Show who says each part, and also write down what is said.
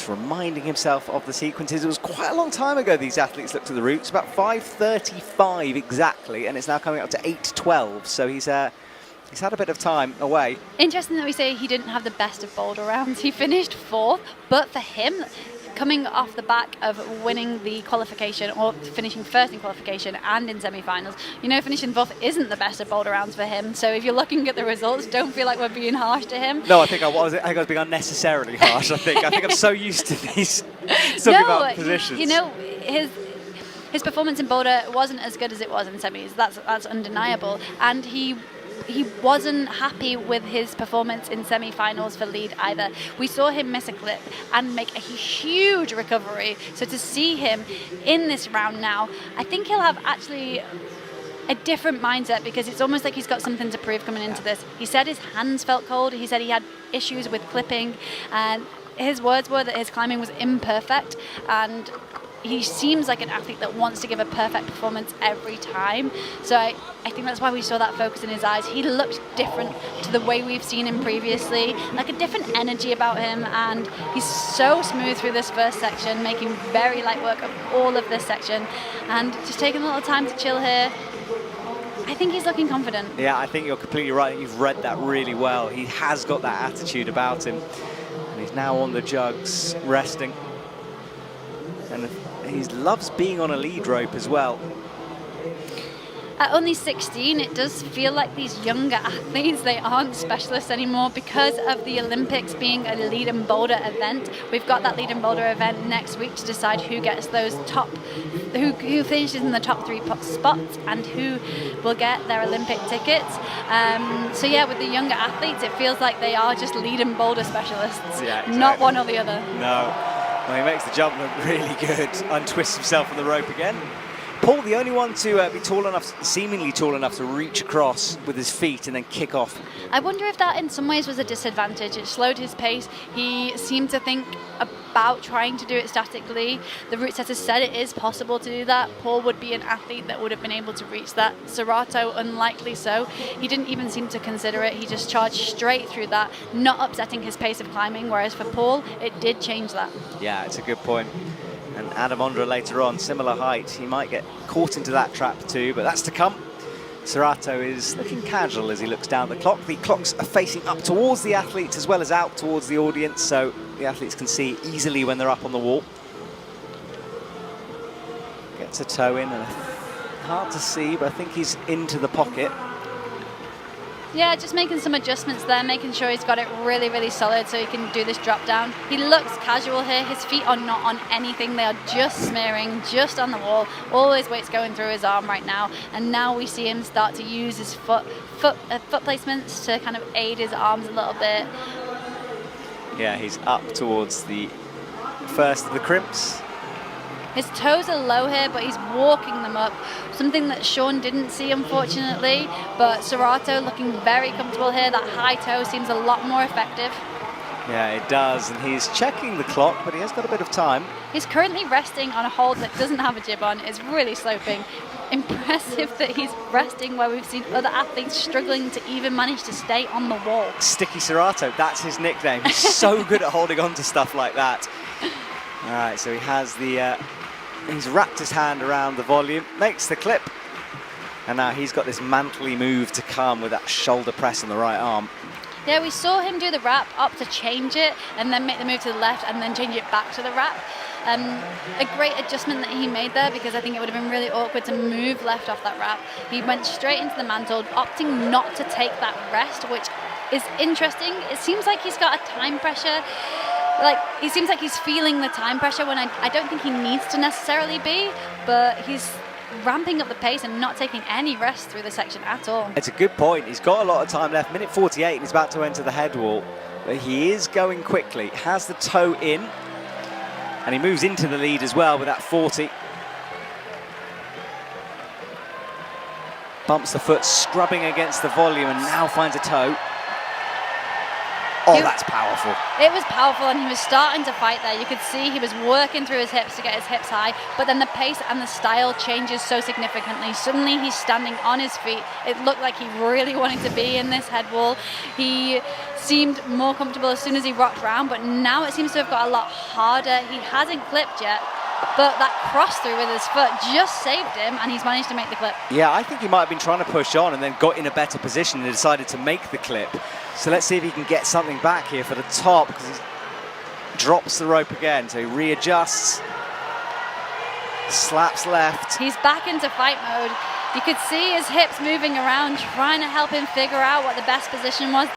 Speaker 1: just reminding himself of the sequences. It was quite a long time ago these athletes looked at the routes, about 5:35 exactly, and it's now coming up to 8:12, so he's had a bit of time away.
Speaker 2: Interesting that we say he didn't have the best of boulder rounds. He finished 4th, but for him, coming off the back of winning the qualification or finishing 1st in qualification and in semi-finals, you know, finishing 4th isn't the best of boulder rounds for him. So if you're looking at the results, don't feel like we're being harsh to him.
Speaker 1: No, I think I was being unnecessarily harsh. I think I'm so used to these talking about positions.
Speaker 2: You know, his performance in boulder wasn't as good as it was in semis. That's undeniable, and he wasn't happy with his performance in semi-finals for lead either. We saw him miss a clip and make a huge recovery. So to see him in this round now, I think he'll have actually a different mindset, because it's almost like he's got something to prove coming into this. He said his hands felt cold. He said he had issues with clipping, and his words were that his climbing was imperfect, and he seems like an athlete that wants to give a perfect performance every time. So I think that's why we saw that focus in his eyes. He looked different to the way we've seen him previously, like a different energy about him, and he's so smooth through this first section, making very light work of all of this section, and just taking a little time to chill here. I think he's looking confident.
Speaker 1: Yeah, I think you're completely right. You've read that really well. He has got that attitude about him, and he's now on the jugs, resting. And he loves being on a lead rope as well.
Speaker 2: At only 16, it does feel like these younger athletes, they aren't specialists anymore because of the Olympics being a lead and boulder event. We've got that lead and boulder event next week to decide who gets those who finishes in the top 3 spots and who will get their Olympic tickets. So yeah, with the younger athletes, it feels like they are just lead and boulder specialists,
Speaker 1: yeah, exactly.
Speaker 2: Not one or the other.
Speaker 1: No. Well, he makes the jump look really good, untwists himself on the rope again. Paul, the only one to be tall enough, seemingly tall enough to reach across with his feet and then kick off.
Speaker 2: I wonder if that in some ways was a disadvantage. It slowed his pace. He seemed to think about trying to do it statically. The route setter said it is possible to do that. Paul would be an athlete that would have been able to reach that. Sorato, unlikely so. He didn't even seem to consider it. He just charged straight through that, not upsetting his pace of climbing, whereas for Paul, it did change that.
Speaker 1: Yeah, it's a good point. And Adam Ondra later on, similar height, he might get caught into that trap too, but that's to come. Sorato is looking casual as he looks down the clock. The clocks are facing up towards the athletes as well as out towards the audience, so the athletes can see easily when they're up on the wall. Gets a toe in, and hard to see, but I think he's into the pocket.
Speaker 2: Yeah, just making some adjustments there, making sure he's got it really, really solid so he can do this drop down. He looks casual here. His feet are not on anything. They are just smearing, just on the wall. All his weight's going through his arm right now. And now we see him start to use his foot placements to kind of aid his arms a little bit.
Speaker 1: Yeah, he's up towards the first of the crimps.
Speaker 2: His toes are low here, but he's walking them up. Something that Sean didn't see, unfortunately. But Sorato looking very comfortable here. That high toe seems a lot more effective.
Speaker 1: Yeah, it does. And he's checking the clock, but he has got a bit of time.
Speaker 2: He's currently resting on a hold that doesn't have a jib on. It's really sloping. Impressive that he's resting where we've seen other athletes struggling to even manage to stay on the wall.
Speaker 1: Sticky Sorato, that's his nickname. He's so good at holding on to stuff like that. All right, so he has the... he's wrapped his hand around the volume, makes the clip, and now he's got this mantly move to come with that shoulder press on the right arm.
Speaker 2: Yeah, we saw him do the wrap, opt to change it, and then make the move to the left, and then change it back to the wrap. A great adjustment that he made there, because I think it would have been really awkward to move left off that wrap. He went straight into the mantle, opting not to take that rest, which is interesting. It seems like he's got a time pressure. Like, he seems like he's feeling the time pressure when I don't think he needs to necessarily be, but he's ramping up the pace and not taking any rest through the section at all.
Speaker 1: It's a good point. He's got a lot of time left, minute 48, and he's about to enter the head wall. But he is going quickly, has the toe in, and he moves into the lead as well with that 40. Bumps the foot, scrubbing against the volume, and now finds a toe. Oh, that's powerful.
Speaker 2: It was powerful, and he was starting to fight there. You could see he was working through his hips to get his hips high, but then the pace and the style changes so significantly. Suddenly he's standing on his feet. It looked like he really wanted to be in this head wall. He seemed more comfortable as soon as he rocked round, but now it seems to have got a lot harder. He hasn't clipped yet, but that cross through with his foot just saved him, and he's managed to make the clip.
Speaker 1: Yeah, I think he might have been trying to push on and then got in a better position and decided to make the clip. So let's see if he can get something back here for the top, because he drops the rope again. So he readjusts, slaps left.
Speaker 2: He's back into fight mode. You could see his hips moving around, trying to help him figure out what the best position was.